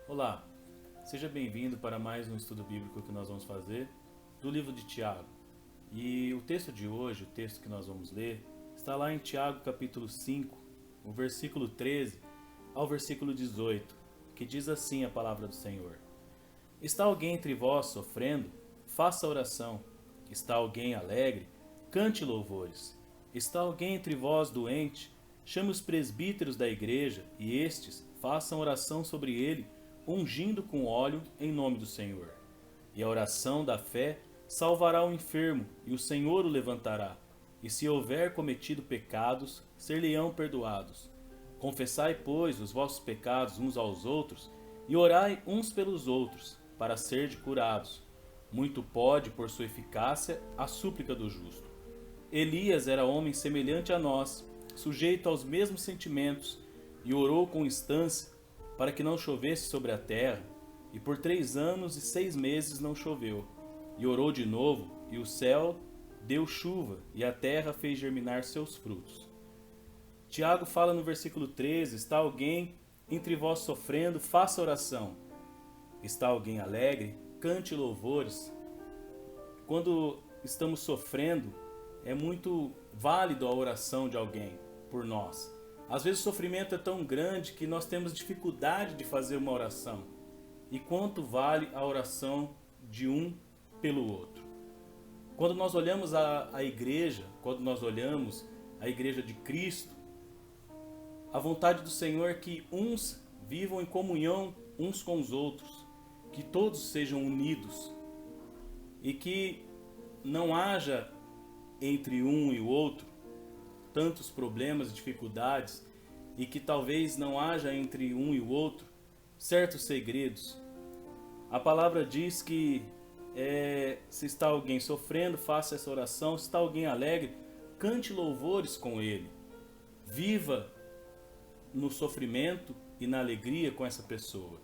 Olá, seja bem-vindo para mais um estudo bíblico que nós vamos fazer do livro de Tiago. E o texto de hoje, o texto que nós vamos ler, está lá em Tiago capítulo 5, o versículo 13 ao versículo 18, que diz assim a palavra do Senhor: Está alguém entre vós sofrendo? Faça oração. Está alguém alegre? Cante louvores. Está alguém entre vós doente? Chame os presbíteros da igreja e estes façam oração sobre ele, ungindo com óleo em nome do Senhor. E a oração da fé salvará o enfermo, e o Senhor o levantará. E se houver cometido pecados, ser-lhe-ão perdoados. Confessai, pois, os vossos pecados uns aos outros, e orai uns pelos outros, para serdes curados. Muito pode, por sua eficácia, a súplica do justo. Elias era homem semelhante a nós, sujeito aos mesmos sentimentos, e orou com instância para que não chovesse sobre a terra, e por 3 anos e 6 meses não choveu. E orou de novo, e o céu deu chuva, e a terra fez germinar seus frutos. Tiago fala no versículo 13: Está alguém entre vós sofrendo? Faça oração. Está alguém alegre? Cante louvores. Quando estamos sofrendo, é muito válido a oração de alguém por nós. Às vezes o sofrimento é tão grande que nós temos dificuldade de fazer uma oração. E quanto vale a oração de um pelo outro? Quando nós olhamos a igreja, quando nós olhamos a igreja de Cristo, a vontade do Senhor é que uns vivam em comunhão uns com os outros, que todos sejam unidos e que não haja entre um e o outro tantos problemas e dificuldades, e que talvez não haja entre um e o outro certos segredos. A palavra diz que se está alguém sofrendo, faça essa oração. Se está alguém alegre, cante louvores com ele. Viva no sofrimento e na alegria com essa pessoa.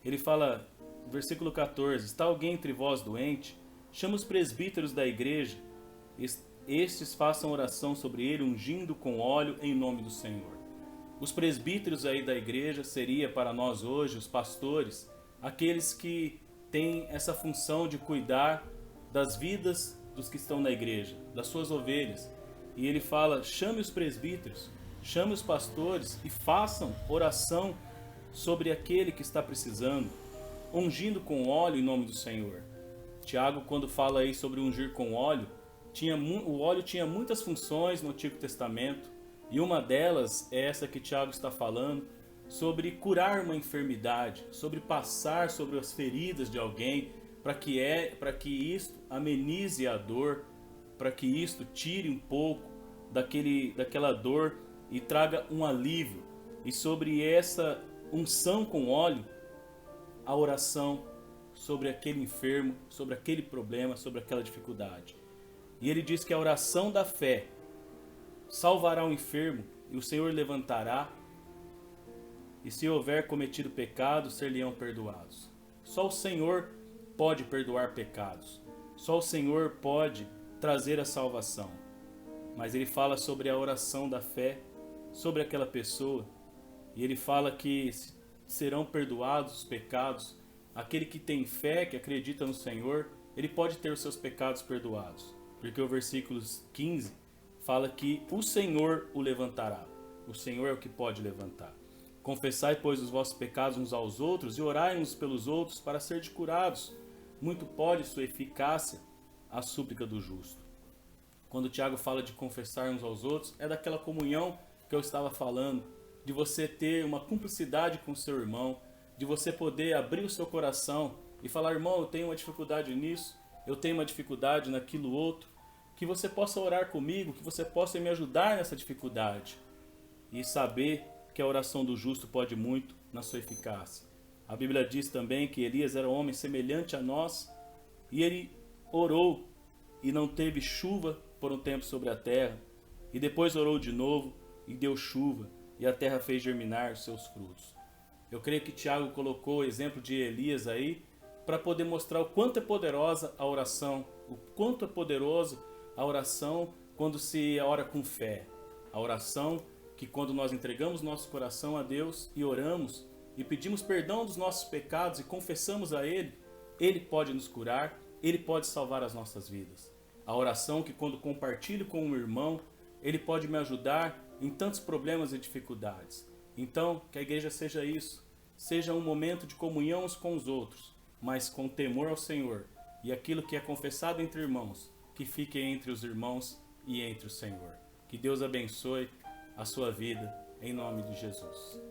Ele fala, versículo 14: Está alguém entre vós doente? Chama os presbíteros da igreja, estes façam oração sobre ele, ungindo com óleo em nome do Senhor. Os presbíteros aí da igreja seria para nós hoje, os pastores, aqueles que têm essa função de cuidar das vidas dos que estão na igreja, das suas ovelhas. E ele fala: chame os presbíteros, chame os pastores e façam oração sobre aquele que está precisando, ungindo com óleo em nome do Senhor. Tiago, quando fala aí sobre ungir com óleo, o óleo tinha muitas funções no Antigo Testamento, e uma delas é essa que Tiago está falando, sobre curar uma enfermidade, sobre passar sobre as feridas de alguém, para que isto amenize a dor, para que isto tire um pouco daquela dor e traga um alívio. E sobre essa unção com óleo, a oração sobre aquele enfermo, sobre aquele problema, sobre aquela dificuldade. E ele diz que a oração da fé salvará o enfermo, e o Senhor levantará, e se houver cometido pecado, ser-lhe-ão perdoados. Só o Senhor pode perdoar pecados. Só o Senhor pode trazer a salvação. Mas ele fala sobre a oração da fé, sobre aquela pessoa, e ele fala que serão perdoados os pecados. Aquele que tem fé, que acredita no Senhor, ele pode ter os seus pecados perdoados. Porque o versículo 15 fala que o Senhor o levantará. O Senhor é o que pode levantar. Confessai, pois, os vossos pecados uns aos outros e orai uns pelos outros para serdes curados. Muito pode sua eficácia a súplica do justo. Quando o Tiago fala de confessar uns aos outros, é daquela comunhão que eu estava falando, de você ter uma cumplicidade com o seu irmão, de você poder abrir o seu coração e falar: irmão, eu tenho uma dificuldade nisso, eu tenho uma dificuldade naquilo outro, que você possa orar comigo, que você possa me ajudar nessa dificuldade. E saber que a oração do justo pode muito na sua eficácia. A Bíblia diz também que Elias era um homem semelhante a nós, e ele orou e não teve chuva por um tempo sobre a terra, e depois orou de novo e deu chuva, e a terra fez germinar os seus frutos. Eu creio que Tiago colocou o exemplo de Elias aí, para poder mostrar o quanto é poderosa a oração, o quanto é poderoso a oração quando se ora com fé. A oração que quando nós entregamos nosso coração a Deus e oramos e pedimos perdão dos nossos pecados e confessamos a Ele, Ele pode nos curar, Ele pode salvar as nossas vidas. A oração que quando compartilho com um irmão, ele pode me ajudar em tantos problemas e dificuldades. Então, que a igreja seja isso, seja um momento de comunhão uns com os outros, mas com temor ao Senhor, e aquilo que é confessado entre irmãos, que fique entre os irmãos e entre o Senhor. Que Deus abençoe a sua vida, em nome de Jesus.